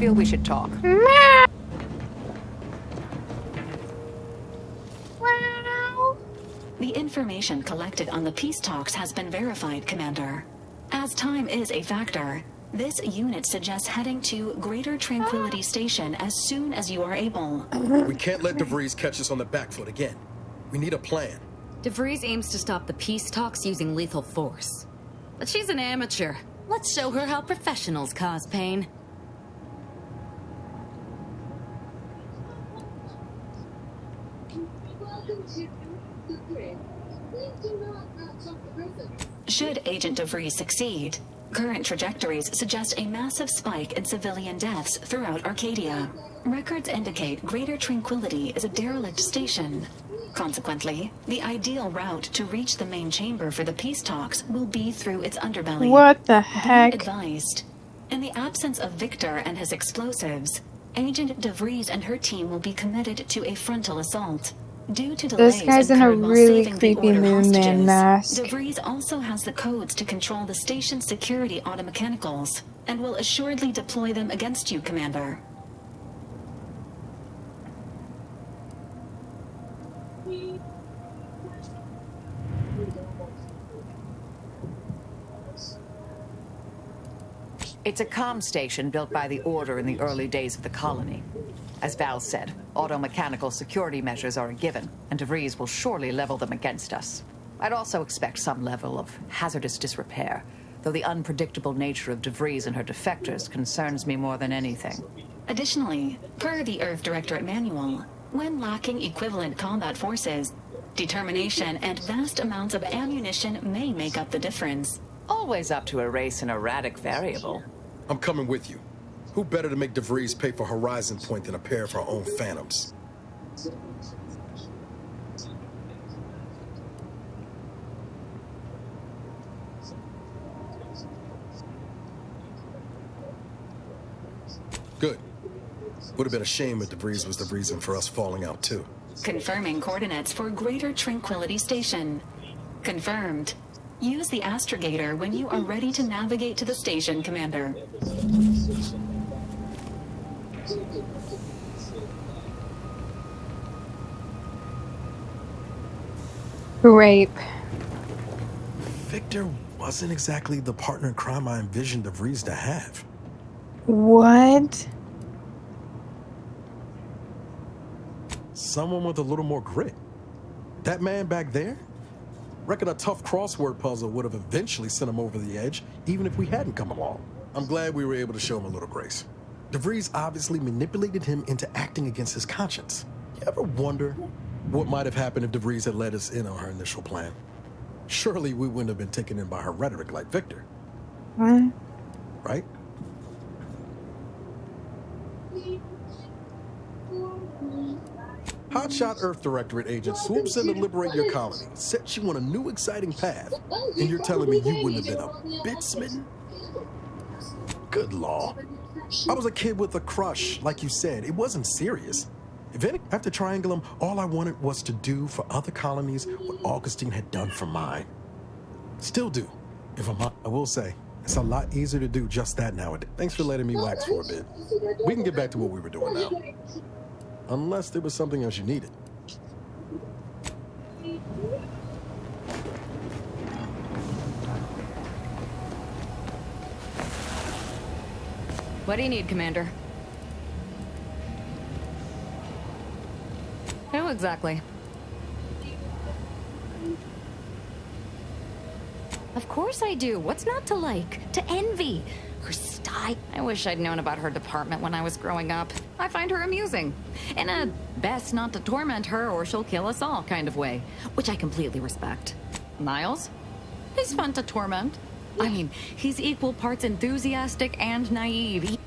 feel we should talk. The information collected on the peace talks has been verified, Commander. As time is a factor, this unit suggests heading to Greater Tranquility Station as soon as you are able. We can't let DeVries catch us on the back foot again. We need a plan. DeVries aims to stop the peace talks using lethal force. But she's an amateur. Let's show her how professionals cause pain. Should Agent DeVries succeed, current trajectories suggest a massive spike in civilian deaths throughout Arcadia. Records indicate Greater Tranquility is a derelict station. Consequently, the ideal route to reach the main chamber for the peace talks will be through its underbelly. What the heck? Be advised, in the absence of Victor and his explosives, Agent DeVries and her team will be committed to a frontal assault. Due to delays This guy's in a incurred while really saving the creepy Order Moon Man hostages, mask. DeVries also has the codes to control the station's security automechanicals, and will assuredly deploy them against you, Commander. It's a comm station built by the Order in the early days of the colony. As Val said, auto-mechanical security measures are a given, and DeVries will surely level them against us. I'd also expect some level of hazardous disrepair, though the unpredictable nature of DeVries and her defectors concerns me more than anything. Additionally, per the Earth Directorate Manual, when lacking equivalent combat forces, determination and vast amounts of ammunition may make up the difference. Always up to erase an erratic variable. I'm coming with you. Who better to make DeVries pay for Horizon Point than a pair of our own Phantoms? Good. Would have been a shame if DeVries was the reason for us falling out too. Confirming coordinates for Greater Tranquility Station. Confirmed. Use the astrogator when you are ready to navigate to the station, Commander. Rape. Victor wasn't exactly the partner in crime I envisioned DeVries to have. What? Someone with a little more grit. That man back there? Reckon a tough crossword puzzle would have eventually sent him over the edge, even if we hadn't come along. I'm glad we were able to show him a little grace. DeVries obviously manipulated him into acting against his conscience. You ever wonder what might have happened if DeVries had let us in on her initial plan? Surely we wouldn't have been taken in by her rhetoric like Victor. What? Right? Hotshot Earth Directorate agent swoops in to liberate your colony, sets you on a new exciting path, and you're telling me you wouldn't have been a bit smitten? Good law. I was a kid with a crush, like you said. It wasn't serious. If any, after Triangulum, all I wanted was to do for other colonies what Augustine had done for mine. Still do. If I'm not, I will say, it's a lot easier to do just that nowadays. Thanks for letting me wax for a bit. We can get back to what we were doing now. Unless there was something else you needed. What do you need, Commander? Who exactly? Of course I do. What's not to like? To envy? Her style. I wish I'd known about her department when I was growing up. I find her amusing. In a best not to torment her or she'll kill us all kind of way. Which I completely respect. Niles? He's fun to torment. I mean, he's equal parts enthusiastic and naive.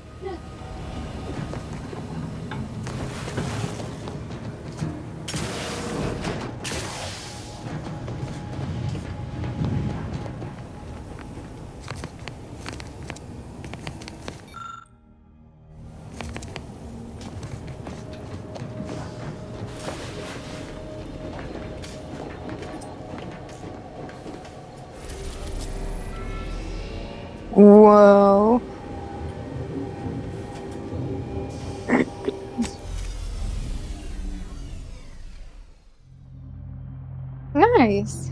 Whoa. nice.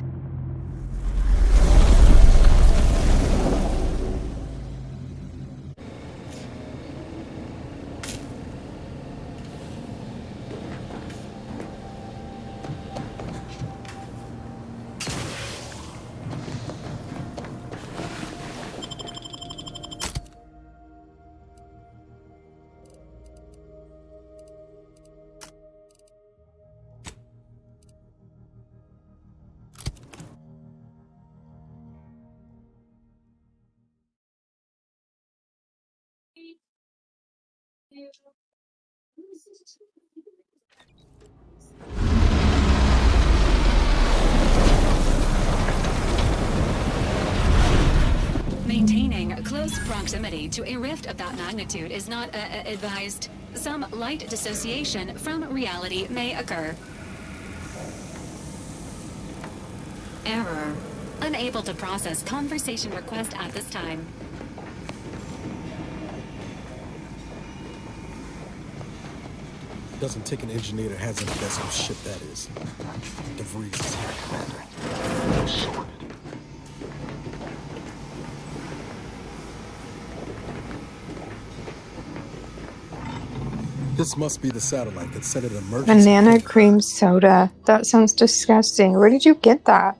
Maintaining close proximity to a rift of that magnitude is not advised. Some light dissociation from reality may occur. Error. Unable to process conversation request at this time. Doesn't take an engineer that has any best of shit, that is. DeVries is here, Commander. Sorted. This must be the satellite that sent an emergency. Banana cream soda. That sounds disgusting. Where did you get that?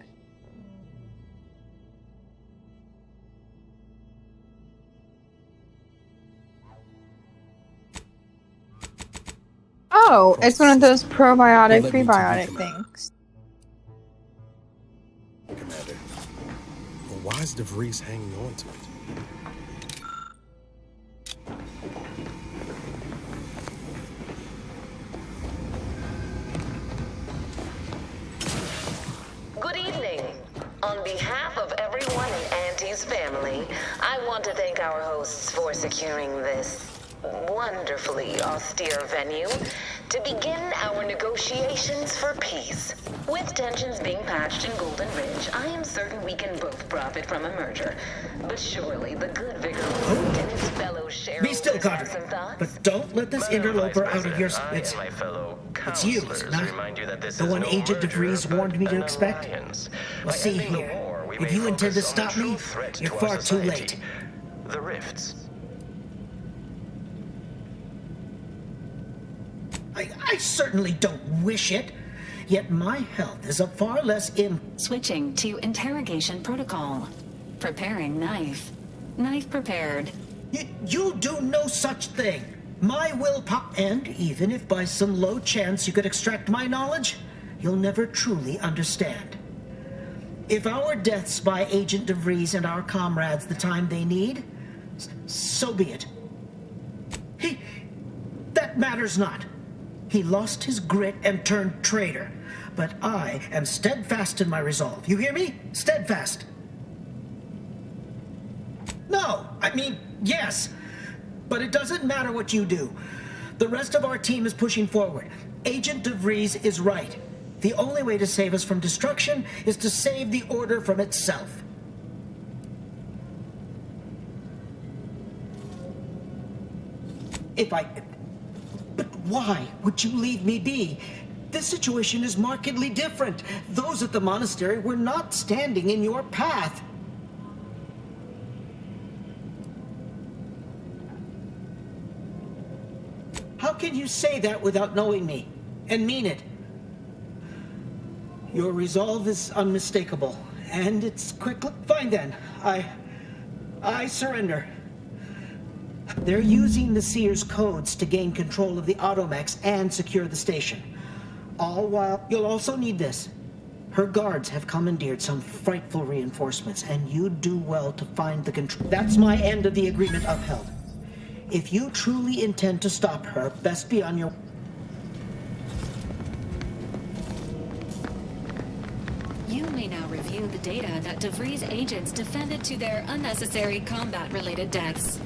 Oh, it's one of those probiotic, Let me prebiotic introduce things. Commander. But why is DeVries hanging on to it? Good evening. On behalf of everyone in Auntie's family, I want to thank our hosts for securing this wonderfully austere venue to begin our negotiations for peace. With tensions being patched in Golden Ridge, I am certain we can both profit from a merger. But surely the good Vigor and his fellow sheriffs Be still, have some Carter. thoughts? But don't let this interloper out of your... It's you, is it not? The one Agent DeVries warned me to expect? Well, see here. If you intend to stop me, you're far too late. The rifts. I certainly don't wish it. Yet my health is of far less Switching to interrogation protocol. Preparing knife. Knife prepared. You do no such thing. My will pop... And even if by some low chance you could extract my knowledge, you'll never truly understand. If our deaths by Agent DeVries and our comrades the time they need, so be it. That matters not. He lost his grit and turned traitor. But I am steadfast in my resolve. You hear me? Steadfast. No, I mean, yes. But it doesn't matter what you do. The rest of our team is pushing forward. Agent DeVries is right. The only way to save us from destruction is to save the Order from itself. But why would you leave me be? This situation is markedly different. Those at the monastery were not standing in your path. How can you say that without knowing me? And mean it? Your resolve is unmistakable. And it's quick. Fine then. I surrender. They're using the Seer's codes to gain control of the Automechs and secure the station. All while... You'll also need this. Her guards have commandeered some frightful reinforcements, and you'd do well to find the control... That's my end of the agreement upheld. If you truly intend to stop her, best be on your... You may now review the data that DeVries agents defended to their unnecessary combat-related deaths.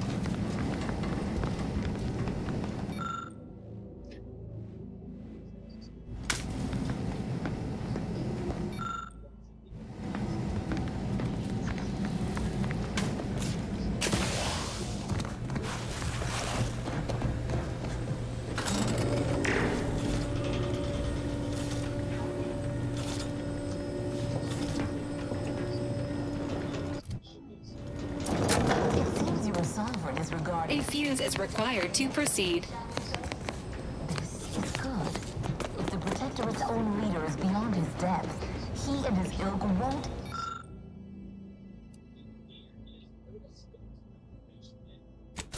fuse is required to proceed. This is good. If the Protectorate's own leader is beyond his depth, he and his ilk won't...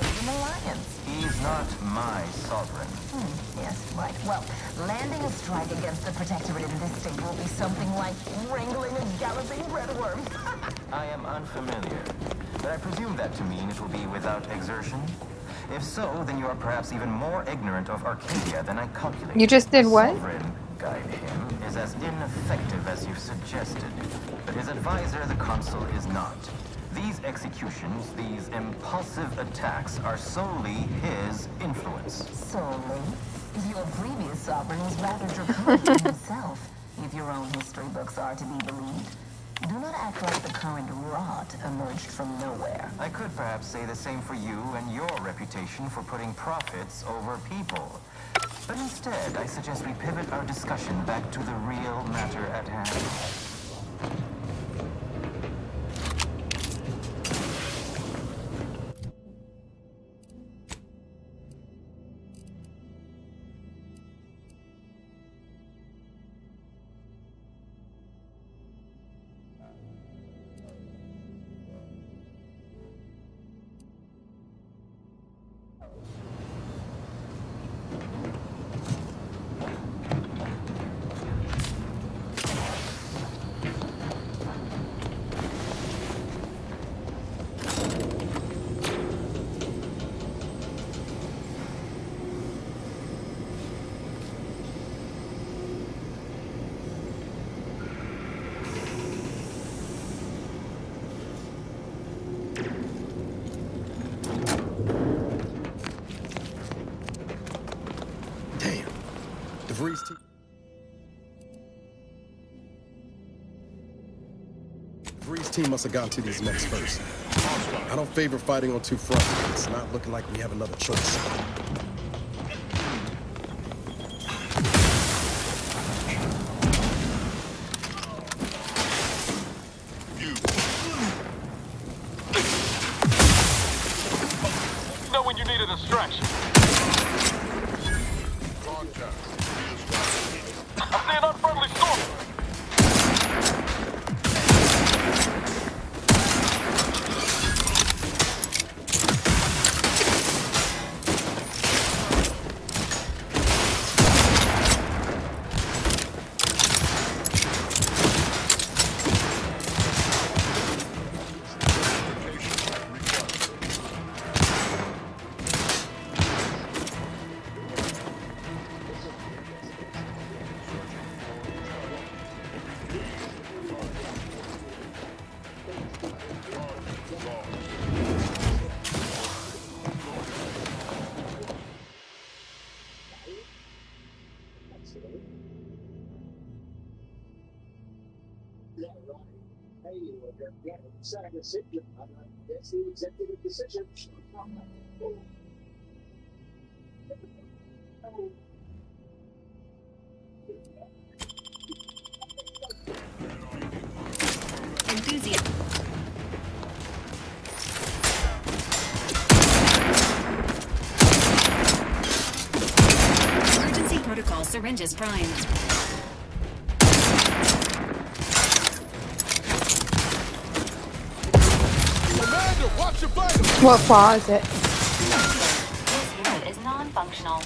An alliance. He's not my sovereign. Yes, right. Well, landing a strike against the Protectorate in this state will be something like wrangling a galloping breadworm. I am unfamiliar, but I presume that to mean it will be without exertion. If so, then you are perhaps even more ignorant of Arcadia than I calculated. You just did what? Sovereign, guide him, is as ineffective as you've suggested, but his advisor, the consul, is not. These executions, these impulsive attacks, are solely his influence. Solely? Your previous sovereign was rather draconian himself, if your own history books are to be believed. Do not act like the current rot emerged from nowhere. I could perhaps say the same for you and your reputation for putting profits over people. But instead, I suggest we pivot our discussion back to the real matter at hand. DeVries' team must have gotten to these mechs first. I don't favor fighting on two fronts, but it's not looking like we have another choice. You know when you need a distraction. I see an unfriendly storm. Enthusiast. Emergency protocol syringes primed. What flaw is it? This unit is non-functional.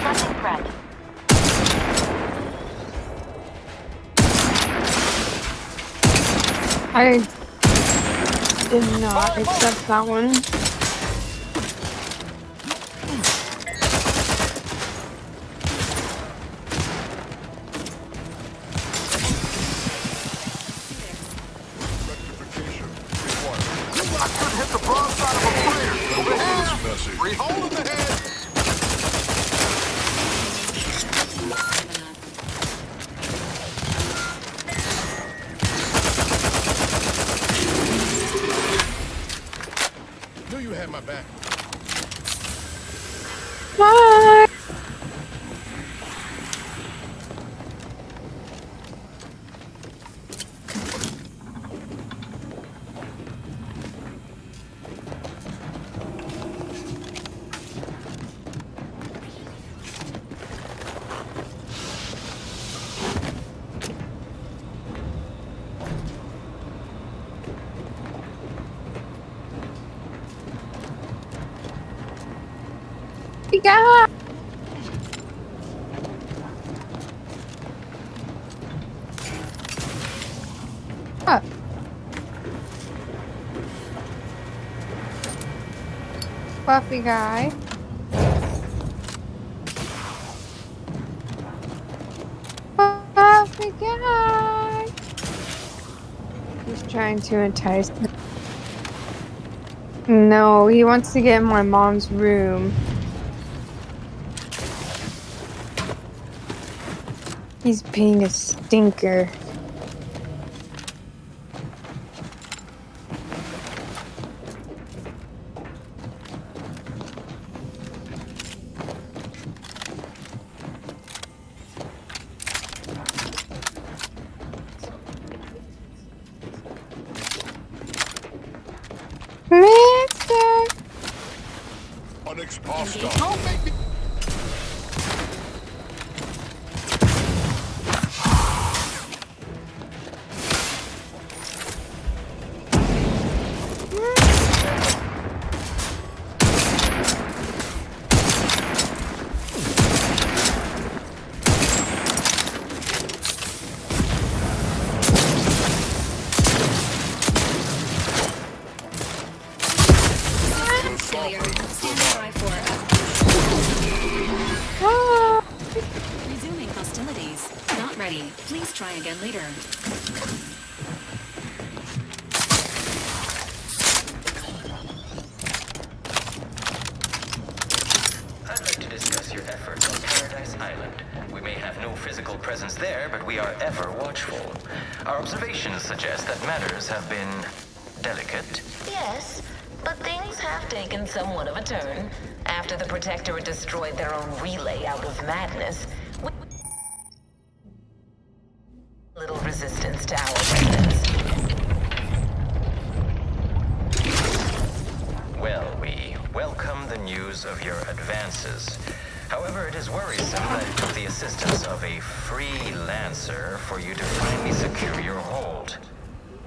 Nothing threat. I did not accept that one. I couldn't hit the broadside of a player. Over here. Free hole in the head. Bye. Yeah. Buffy guy. Buffy guy. He's trying to entice me. No, he wants to get in my mom's room. He's being a stinker. Mister! Unexposed. Don't make me. Resuming hostilities. Not ready. Please try again later. I'd like to discuss your efforts on Paradise Island. We may have no physical presence there, but we are ever watchful. Our observations suggest that matters have been delicate. Yes, but things have taken somewhat of a turn. After the Protectorate destroyed their own relay out of madness, little resistance to our presence. Well, we welcome the news of your advances. However, it is worrisome that it took the assistance of a freelancer for you to finally secure your hold.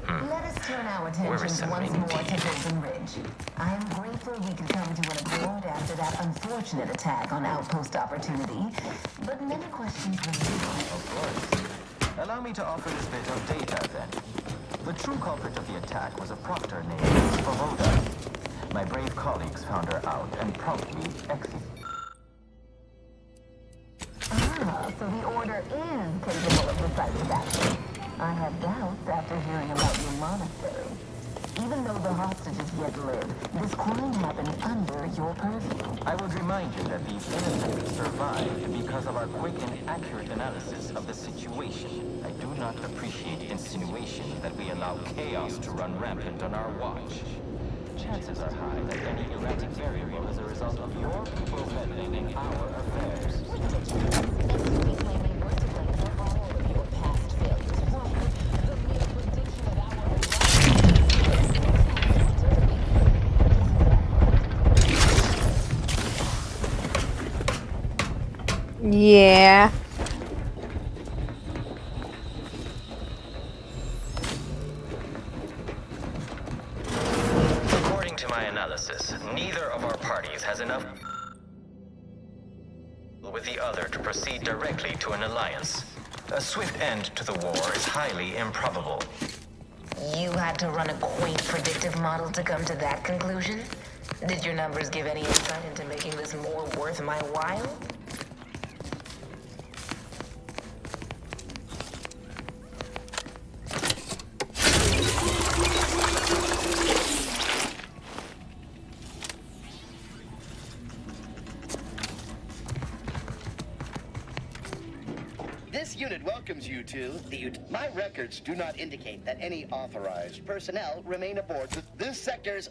Let us turn our attention Worrisome once more to indeed. Golden Ridge. I am grateful we could come to an accord after that unfortunate attack on Outpost Opportunity, but many questions remain. Of course. Allow me to offer this bit of data, then. The true culprit of the attack was a proctor named Svoboda. My brave colleagues found her out and promptly executed. Ah, so the Order is capable of decisive action. I have doubts after hearing about your monastery. Even though the hostages yet live, this crime happened under your purview. I would remind you that these innocents survived because of our quick and accurate analysis of the situation. I do not appreciate insinuations that we allow chaos to run rampant on our watch. Chances are high that any erratic variable is a result of your people meddling in our affairs. Yeah. According to my analysis, neither of our parties has enough with the other to proceed directly to an alliance. A swift end to the war is highly improbable. You had to run a quaint predictive model to come to that conclusion? Did your numbers give any insight into making this more worth my while? This unit welcomes you to the My records do not indicate that any authorized personnel remain aboard this sector's...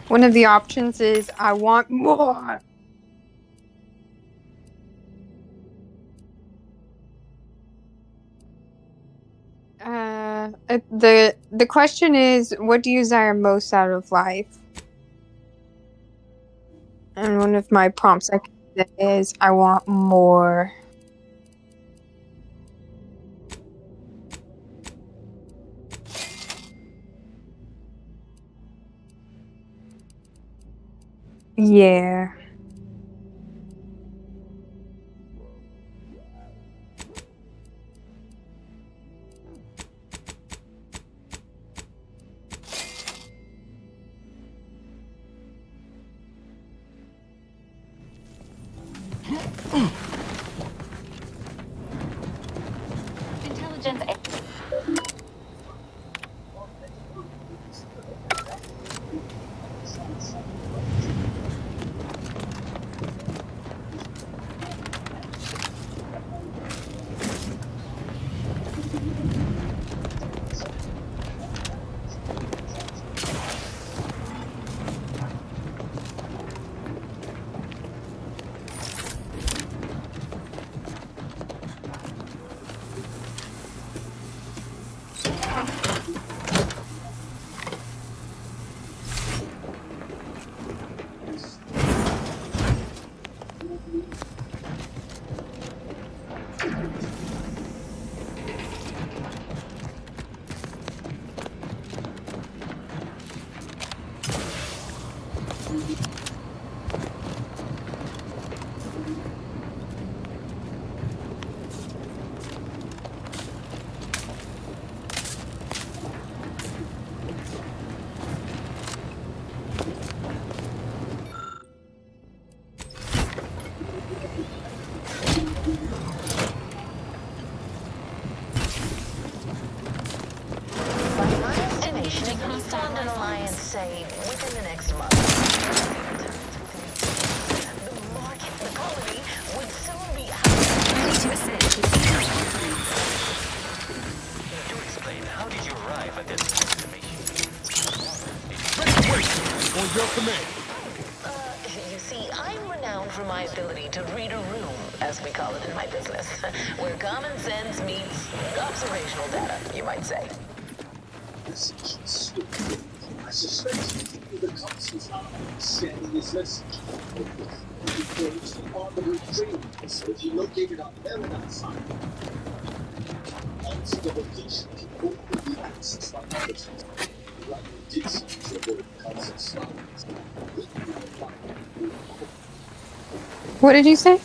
One of the options is I want more. The question is, what do you desire most out of life? And one of my prompts I can say is, I want more. Yeah. Intelligence. Say, within the next month. The colony would soon be out. Ready to assist with To explain, how did you arrive at this estimation? On your command. You see, I'm renowned for my ability to read a room, as we call it in my business, where common sense meets observational data, you might say. I suspect the council's sending this message. The Department of Training facility located on Paradise side. Once the location can only be accessed by others. Like we did see to avoid council slides. What did you say?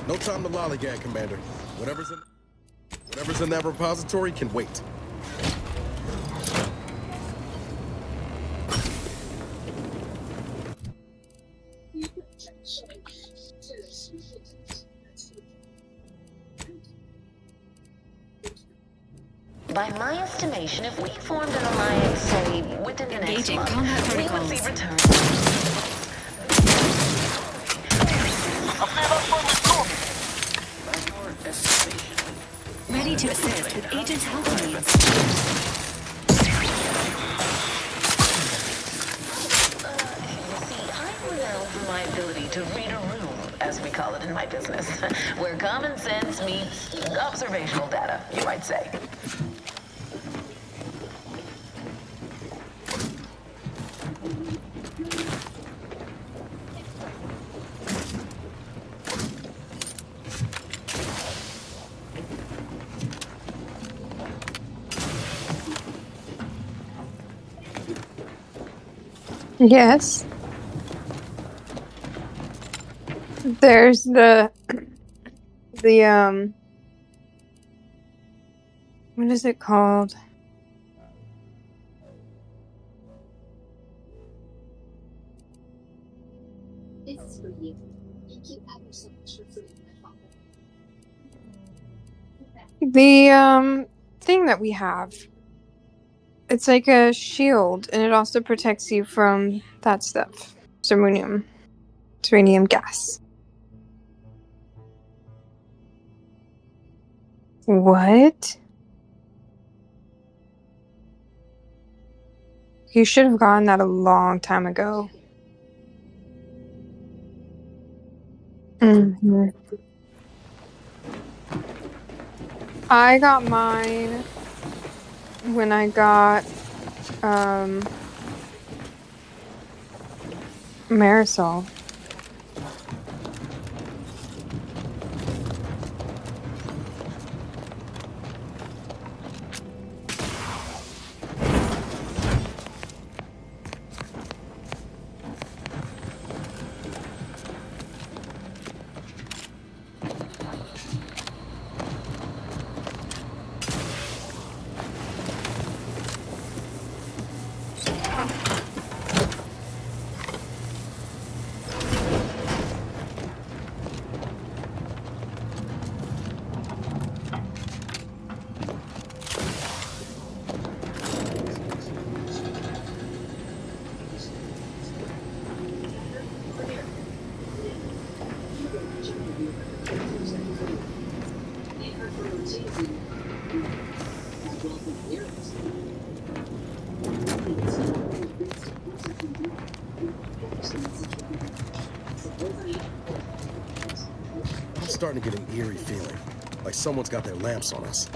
No time to lollygag, Commander. Whatever's in that repository can wait. By my estimation, if we formed an alliance, say, within the next Engaging month, combat we would protocols. see returns. Ready to assist with agent health needs. You see, I'm renowned for my ability to read a room, as we call it in my business, where common sense meets observational data, you might say. Yes. There's the what is it called? This is for you. Thank you ever so much for freeing my father. The thing that we have, it's like a shield, and it also protects you from that stuff. Serenium gas. What? You should have gotten that a long time ago. Mm-hmm. I got mine when I got Marisol. I'm starting to get an eerie feeling, like someone's got their lamps on us.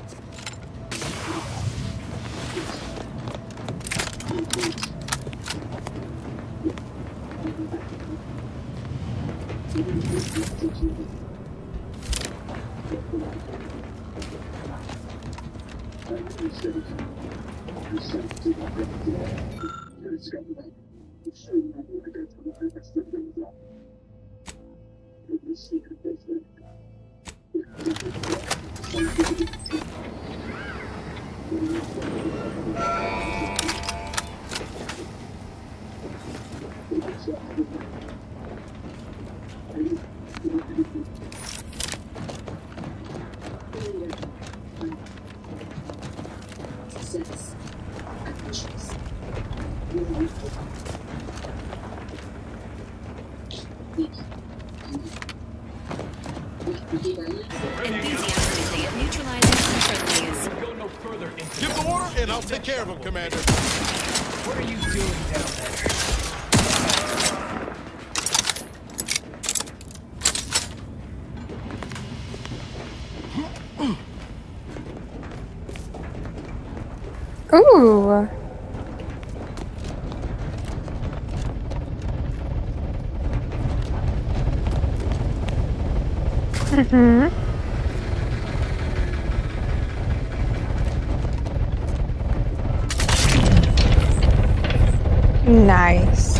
Give the order, and I'll take care of him, Commander. What are you doing down there? Ooh. Mm-hmm. Nice.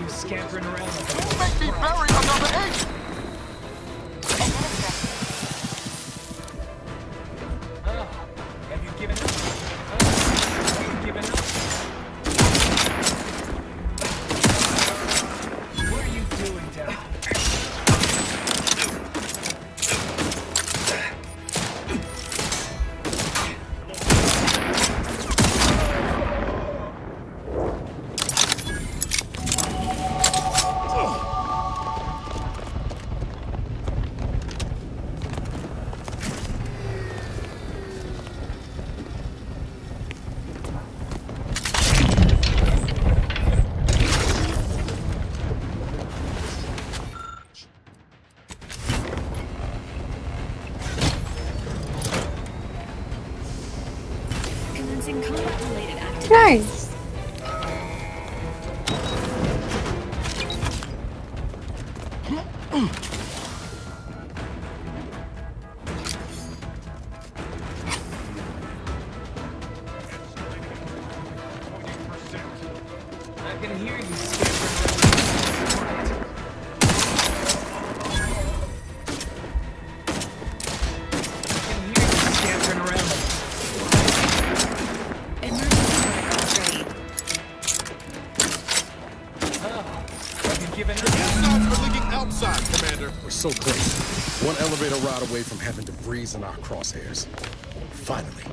Scampering around. Don't make me bury another agent! Have you given up? Have you given up? What are you doing down there? Nice. can hear you scampering around. Outside, Commander. We're so close. One elevator ride away from having debris in our crosshairs. Finally.